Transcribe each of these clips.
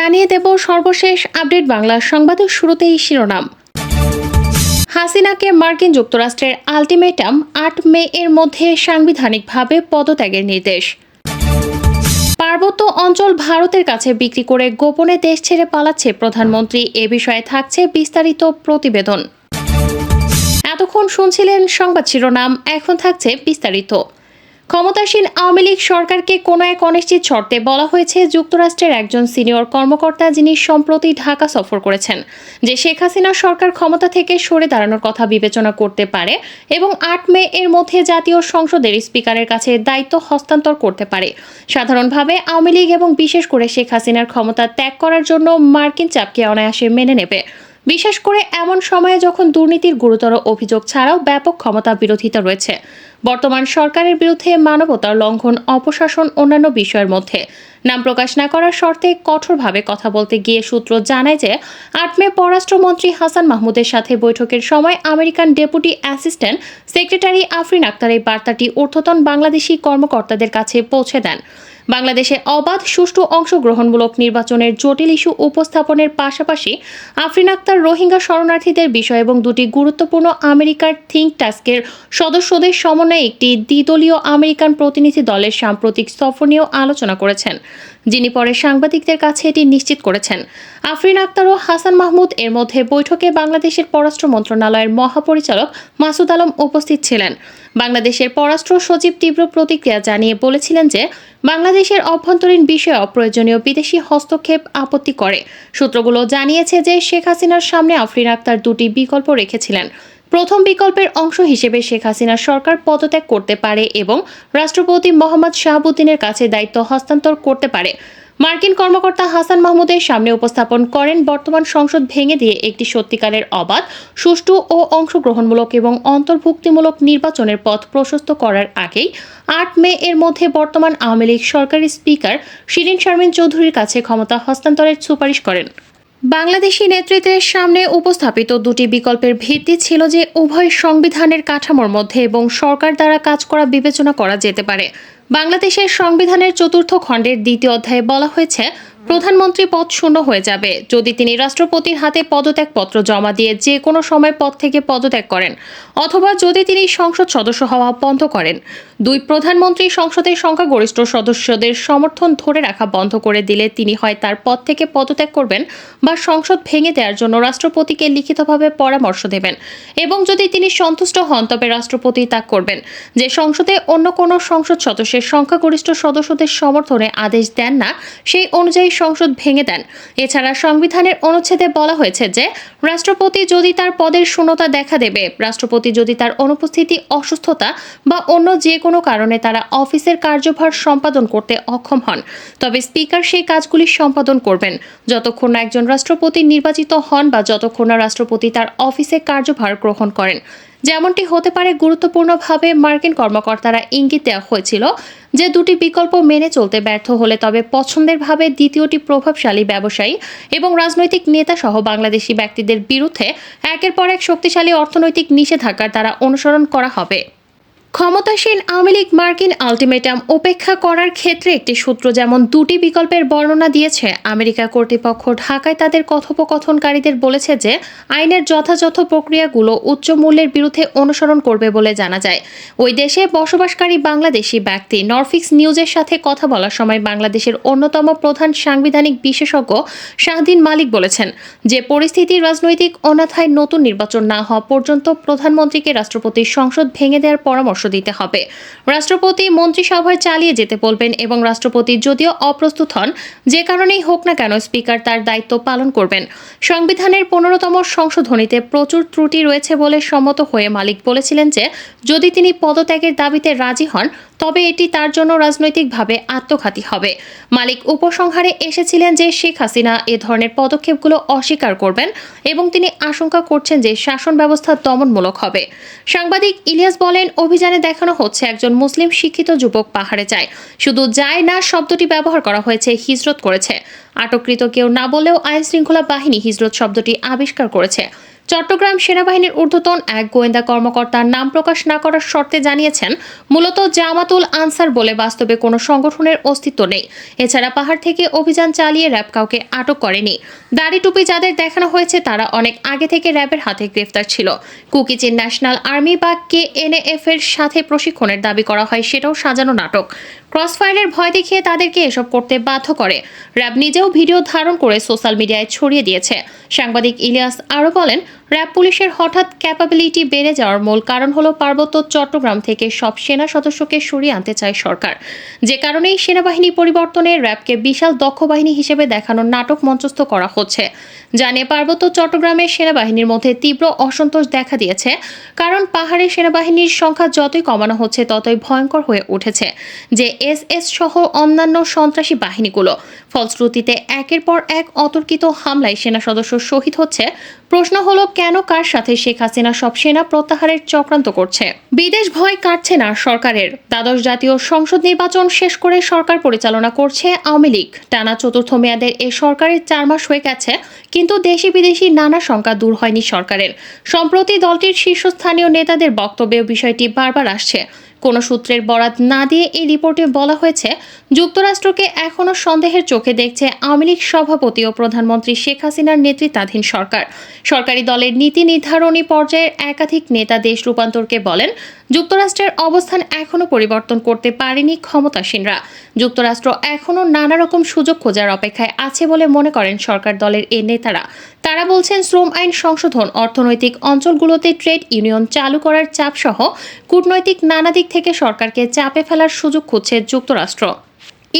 জানিয়ে দেব সর্বশেষ আপডেট বাংলা সংবাদের শুরুতেই শিরোনাম। হাসিনাকে মার্কিন যুক্তরাষ্ট্রের আলটিমেটাম ৮ মে এর মধ্যে সাংবিধানিকভাবে পদত্যাগের নির্দেশ। পার্বত্য অঞ্চল ভারতের কাছে বিক্রি করে গোপনে দেশ ছেড়ে পালাচ্ছে প্রধানমন্ত্রী, এ বিষয়ে থাকছে বিস্তারিত প্রতিবেদন। এতক্ষণ শুনছিলেন সংবাদ শিরোনাম, এখন থাকছে বিস্তারিত। ক্ষমতাসীন আওয়ামী লীগ সরকারকে কোনো এক অনিশ্চিত শর্তে বলা হয়েছে যুক্তরাষ্ট্রের একজন সিনিয়র কর্মকর্তা, যিনি সম্প্রতি ঢাকা সফর করেছেন, যে শেখ হাসিনা সরকার ক্ষমতা থেকে সরে দাঁড়ানোর কথা বিবেচনা করতে পারে এবং ৮ মে এর মধ্যে জাতীয় সংসদের স্পিকারের কাছে দায়িত্ব হস্তান্তর করতে পারে। সাধারণভাবে আওয়ামী লীগ এবং বিশেষ করে শেখ হাসিনার ক্ষমতা ত্যাগ করার জন্য মার্কিন চাপকে অনায়াসে মেনে নেবে, বিশেষ করে এমন সময়ে যখন দুর্নীতির গুরুতর অভিযোগ ছাড়াও ব্যাপক ক্ষমতা বিরোধিতা রয়েছে। বর্তমান সরকারের বিরুদ্ধে মানবতার লঙ্ঘন, অপশাসন অন্যান্য বিষয়ের মধ্যে নাম প্রকাশ না করার শর্তে কঠোরভাবে কথা বলতে গিয়ে সূত্র জানায় যে ৮ মে পররাষ্ট্রমন্ত্রী হাসান মাহমুদের সাথে বৈঠকের সময় American deputy assistant secretary Afrin Akter এই বার্তাটি ঊর্ধ্বতন বাংলাদেশি কর্মকর্তাদের কাছে পৌঁছে দেন। বাংলাদেশে অবাধ, সুষ্ঠু, অংশগ্রহণমূলক নির্বাচনের জটিল ইস্যু উপস্থাপনের পাশাপাশি আফরিন আক্তার রোহিঙ্গা শরণার্থীদের বিষয় এবং দুটি গুরুত্বপূর্ণ আমেরিকার থিঙ্ক ট্যাস্কের সদস্যদের সমন্বয়ে একটি দ্বিদলীয় আমেরিকান প্রতিনিধি দলের সাম্প্রতিক সফর নিয়েও আলোচনা করেছেন, যিনি পরে সাংবাদিকদের কাছে এটি নিশ্চিত করেছেন। আফরিন আক্তার ও হাসান মাহমুদ এর মধ্যে বৈঠকে বাংলাদেশের পররাষ্ট্র মন্ত্রণালয়ের মহাপরিচালক মাসুদ আলম উপস্থিত ছিলেন। বাংলাদেশের পররাষ্ট্র সচিব তীব্র প্রতিক্রিয়া জানিয়ে বলেছিলেন যে বাংলাদেশের অভ্যন্তরীণ বিষয়ে অপ্রয়োজনীয় বিদেশি হস্তক্ষেপ আপত্তি করে। সূত্রগুলো জানিয়েছে যে শেখ হাসিনার সামনে আফরিন আক্তার দুটি বিকল্প রেখেছিলেন। প্রথম বিকল্পের অংশ হিসেবে শেখ হাসিনার সরকার পদত্যাগ করতে পারে এবং রাষ্ট্রপতি মোহাম্মদ শাহাবুদ্দিনের কাছে দায়িত্ব হস্তান্তর করতে পারে। মার্কিন কর্মকর্তা হাসান মাহমুদের সামনে উপস্থাপন করেন বর্তমান সংসদ ভেঙে দিয়ে একটি সত্যিকারের অবাধ, সুষ্ঠু ও অংশগ্রহণমূলক এবং অন্তর্ভুক্তিমূলক নির্বাচনের পথ প্রশস্ত করার আগেই ৮ মে এর মধ্যে বর্তমান আওয়ামী লীগ সরকারের স্পিকার শিরীন শারমিন চৌধুরীর কাছে ক্ষমতা হস্তান্তরের সুপারিশ করেন। বাংলাদেশি নেতৃত্বের সামনে উপস্থাপিত দুটি বিকল্পের ভিত্তি ছিল যে উভয় সংবিধানের কাঠামোর মধ্যে এবং সরকার দ্বারা কাজ করা বিবেচনা করা যেতে পারে। বাংলাদেশের সংবিধানের ৪র্থ খণ্ডের ২য় অধ্যায়ে বলা হয়েছে, প্রধানমন্ত্রী পদ শূন্য হয়ে যাবে যদি তিনি রাষ্ট্রপতির হাতে পদত্যাগপত্র জমা দিয়ে যে কোনো সময় পদ থেকে পদত্যাগ করেন, অথবা যদি তিনি সংসদ সদস্য হওয়া বন্ধ করেন। ২, প্রধানমন্ত্রী সংসদের সংখ্যাগরিষ্ঠ সদস্যদের সমর্থন ধরে রাখা বন্ধ করে দিলে তিনি হয় তার পদ থেকে পদত্যাগ করবেন বা সংসদ ভেঙে দেওয়ার জন্য রাষ্ট্রপতিকে লিখিতভাবে পরামর্শ দেবেন, এবং যদি তিনি সন্তুষ্ট হন তবে রাষ্ট্রপতি তা করবেন। যে সংসদে অন্য কোনো সংসদ সদস্যের সংখ্যাগরিষ্ঠ সদস্যদের সমর্থনে আদেশ দেন না, সেই অনুযায়ী সংসদ ভেঙে দেন। এছাড়া সংবিধানের অনুচ্ছেদে বলা হয়েছে যে রাষ্ট্রপতি যদি তার পদের শূন্যতা দেখা দেবে, রাষ্ট্রপতি যদি তার অনুপস্থিতি, অসুস্থতা বা অন্য যে কোনো কারণে তারা অফিসের কার্যভার সম্পাদন করতে অক্ষম হন, তবে স্পিকার সেই কাজগুলি সম্পাদন করবেন যতক্ষণ না একজন রাষ্ট্রপতি নির্বাচিত হন বা যতক্ষণ না রাষ্ট্রপতি তার অফিসে কার্যভার গ্রহণ করেন। যেমনটি হতে পারে, গুরুত্বপূর্ণভাবে মার্কিন কর্মকর্তারা ইঙ্গিত দেওয়া হয়েছিল যে দুটি বিকল্প মেনে চলতে ব্যর্থ হলে তবে পছন্দের ভাবে দ্বিতীয়টি প্রভাবশালী ব্যবসায়ী এবং রাজনৈতিক নেতা সহ বাংলাদেশি ব্যক্তিদের বিরুদ্ধে একের পর এক শক্তিশালী অর্থনৈতিক নিষেধাজ্ঞার দ্বারা অনুসরণ করা হবে। ক্ষমতাসীন আওয়ামী লীগ মার্কিন আলটিমেটাম উপেক্ষা করার ক্ষেত্রে একটি সূত্র যেমন দুটি বিকল্পের বর্ণনা দিয়েছে, আমেরিকা কর্তৃপক্ষ ঢাকায় তাদের কথোপকথনকারীদের বলেছে যে আইনের যথাযথ প্রক্রিয়াগুলো উচ্চ মূল্যের বিরুদ্ধে অনুসরণ করবে বলে জানা যায়। ওই দেশে বসবাসকারী বাংলাদেশি ব্যক্তি নরফিক্স নিউজের সাথে কথা বলার সময় বাংলাদেশের অন্যতম প্রধান সাংবিধানিক বিশেষজ্ঞ শাহদিন মালিক বলেছেন যে পরিস্থিতি রাজনৈতিক অনাথায় নতুন নির্বাচন না হওয়া পর্যন্ত প্রধানমন্ত্রীকে রাষ্ট্রপতির সংসদ ভেঙে দেওয়ার পরামর্শ দিতে হবে। রাষ্ট্রপতি মন্ত্রিসভায় চালিয়ে যেতে বলবেন এবং রাষ্ট্রপতি যদিও অপ্রস্তুত হন, যে কারণেই হোক না কেন, স্পিকার তার দায়িত্ব পালন করবেন। সংবিধানের 15তম সংশোধনীতে প্রচুর ত্রুটি রয়েছে বলে সম্মত হয়ে মালিক বলেছিলেন যে যদি তিনি পদত্যাগের দাবিতে রাজি হন তবে এটি তার জন্য রাজনৈতিকভাবে আত্মঘাতী হবে। মালিক উপসংহারে এসেছিলেন যে শেখ হাসিনা এ ধরনের পদক্ষেপগুলো অস্বীকার করবেন এবং তিনি আশঙ্কা করছেন যে শাসন ব্যবস্থা দমনমূলক হবে। সাংবাদিক ইলিয়াস বলেন, অভিযানে দেখানো হচ্ছে একজন মুসলিম শিক্ষিত যুবক পাহাড়ে যায়, শুধু যায় না শব্দটি ব্যবহার করা হয়েছে হিজরত করেছে। আটককৃত কেউ না বলেও আইন শৃঙ্খলা বাহিনী হিজরত শব্দটি আবিষ্কার করেছে। চট্টগ্রাম সেনাবাহিনীর ঊর্ধ্বতন এক গোয়েন্দা কর্মকর্তার নাম প্রকাশ না করার শর্তে জানিয়েছেন, মূলত জামাতুল আনসার বলে বাস্তবে কোনো সংগঠনের অস্তিত্ব নেই। এছাড়া পাহাড় থেকে অভিযান চালিয়ে র্যাব কাউকে আটক করেনি। দাড়ি টুপি যাদের দেখানো হয়েছে তারা অনেক আগে থেকে র্যাবের হাতে গ্রেফতার ছিল। কুকিচিন ন্যাশনাল আর্মি বা KNAF এর সাথে প্রশিক্ষণের দাবি করা হয়, সেটাও সাজানো নাটক। ক্রসফায়ারের ভয় দেখিয়ে তাদেরকে এসব করতে বাধ্য করে। র্যাব নিজেও ভিডিও ধারণ করে সোশ্যাল মিডিয়ায় ছড়িয়ে দিয়েছে। সাংবাদিক ইলিয়াস আরও বলেন, র্যাব পুলিশের হঠাৎ ক্যাপাবিলিটি বেড়ে যাওয়ার মূল কারণ হলো পার্বত্য চট্টগ্রাম থেকে সব সেনা সদস্যকে সরিয়ে আনতে চায় সরকার। যে কারণেই সেনাবাহিনী পরিবর্তনে র্যাবকে বিশাল দক্ষ বাহিনী হিসেবে দেখানোর নাটক মঞ্চস্থ করা হচ্ছে। জানিয়ে পার্বত্য চট্টগ্রামের সেনাবাহিনীর মধ্যে তীব্র অসন্তোষ দেখা দিয়েছে, কারণ পাহাড়ের সেনাবাহিনীর সংখ্যা যতই কমানো হচ্ছে ততই ভয়ঙ্কর হয়ে উঠেছে যে SS সহ অন্যান্য সন্ত্রাসী বাহিনীগুলো। ফলশ্রুতিতে একের পর এক অতর্কিত হামলায় সেনা সদস্য শহীদ হচ্ছে। প্রশ্ন হলো, কেন, কার সাথে শেখ হাসিনা সব সেনা প্রত্যাহারের চক্রান্ত করছে? বিদেশ ভয় কাটছে না সরকারের। দ্বাদশ জাতীয় সংসদ নির্বাচন শেষ করে সরকার পরিচালনা করছে আওয়ামী লীগ। টানা চতুর্থ মেয়াদের এ সরকারের 4 মাস হয়ে গেছে, কিন্তু দেশি বিদেশি নানা শঙ্কা দূর হয়নি সরকারের। সম্প্রতি দলটির শীর্ষস্থানীয় নেতাদের বক্তব্যে বিষয়টি বারবার আসছে। কোনো সূত্রের বরাত না দিয়ে এই রিপোর্টে বলা হয়েছে, যুক্তরাষ্ট্রকে এখনও সন্দেহের চোখে দেখছে আওয়ামী লীগ সভাপতি ও প্রধানমন্ত্রী শেখ হাসিনার নেতৃত্বাধীন সরকার। সরকারি দলের নীতি নির্ধারণী পর্যায়ের একাধিক নেতা দেশ রূপান্তরকে বলেন, যুক্তরাষ্ট্রের অবস্থান এখনও পরিবর্তন করতে পারেনি ক্ষমতাসীনরা। যুক্তরাষ্ট্র এখনও নানা রকম সুযোগ খোঁজার অপেক্ষায় আছে বলে মনে করেন সরকার দলের এই নেতারা। তারা বলছেন, শ্রম আইন সংশোধন, অর্থনৈতিক অঞ্চলগুলোতে ট্রেড ইউনিয়ন চালু করার চাপ সহ কূটনৈতিক নানা দিক থেকে সরকারকে চাপে ফেলার সুযোগ খুঁজছে যুক্তরাষ্ট্র।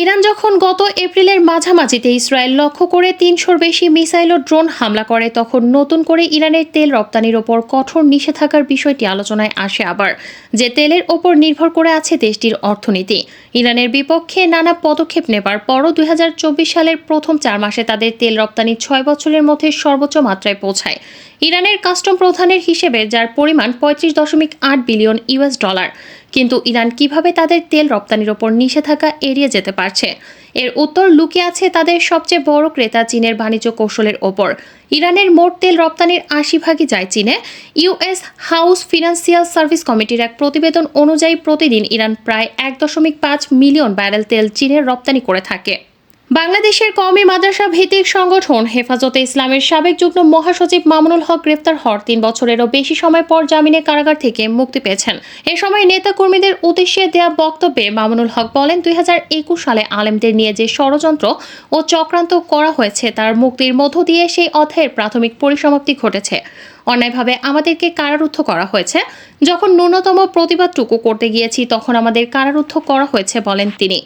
ইরান যখন গত এপ্রিলের মাঝামাঝিতে ইসরায়েল লক্ষ্য করে 300-র বেশি মিসাইল ও ড্রোন হামলা করে, তখন নতুন করে ইরানের তেল রপ্তানির ওপর কঠোর নিষেধাজ্ঞার বিষয়টি আলোচনায় আসে আবার, যে তেলের ওপর নির্ভর করে আছে দেশটির অর্থনীতি। ইরানের বিপক্ষে নানা পদক্ষেপ নেবার পরও 2024 সালের প্রথম 4 মাসে তাদের তেল রপ্তানি 6 বছরের মধ্যে সর্বোচ্চ মাত্রায় পৌঁছায়। ইরানের কাস্টম প্রধানের হিসেবে, যার পরিমাণ $35.8 বিলিয়ন। কিন্তু ইরান কিভাবে তাদের তেল রপ্তানির ওপর নিষেধাজ্ঞা এড়িয়ে যেতে পারছে? এর উত্তর লুকিয়ে আছে তাদের সবচেয়ে বড় ক্রেতা চীনের বাণিজ্য কৌশলের ওপর। ইরানের মোট তেল রপ্তানির 80% যায় চীনে। US হাউস ফিনান্সিয়াল সার্ভিস কমিটির এক প্রতিবেদন অনুযায়ী প্রতিদিন ইরান প্রায় 1.5 মিলিয়ন ব্যারেল তেল চীনের রপ্তানি করে থাকে। বাংলাদেশের কওমি মাদ্রাসা ভিত্তিক সংগঠন হেফাজতে ইসলামের সাবেক যুগ্ম মহাসচিব মামুনুল হক গ্রেফতার হওয়ার 3 বছরেরও বেশি সময় পর জামিনে কারাগার থেকে মুক্তি পেয়েছেন। এ সময় নেতাকর্মীদের উদ্দেশ্যে দেয়া বক্তব্যে মামুনুল হক বলেন, 2021 সালে আলেমদের নিয়ে যে ষড়যন্ত্র ও চক্রান্ত করা হয়েছে তার মুক্তির মধ্য দিয়ে সেই অধ্যায়ের প্রাথমিক পরিসমাপ্তি ঘটেছে। অন্যায়ভাবে আমাদেরকে কারারুদ্ধ করা হয়েছে। যখন ন্যূনতম প্রতিবাদটুকু করতে গিয়েছি তখন আমাদের কারারুদ্ধ করা হয়েছে, বলেন তিনি।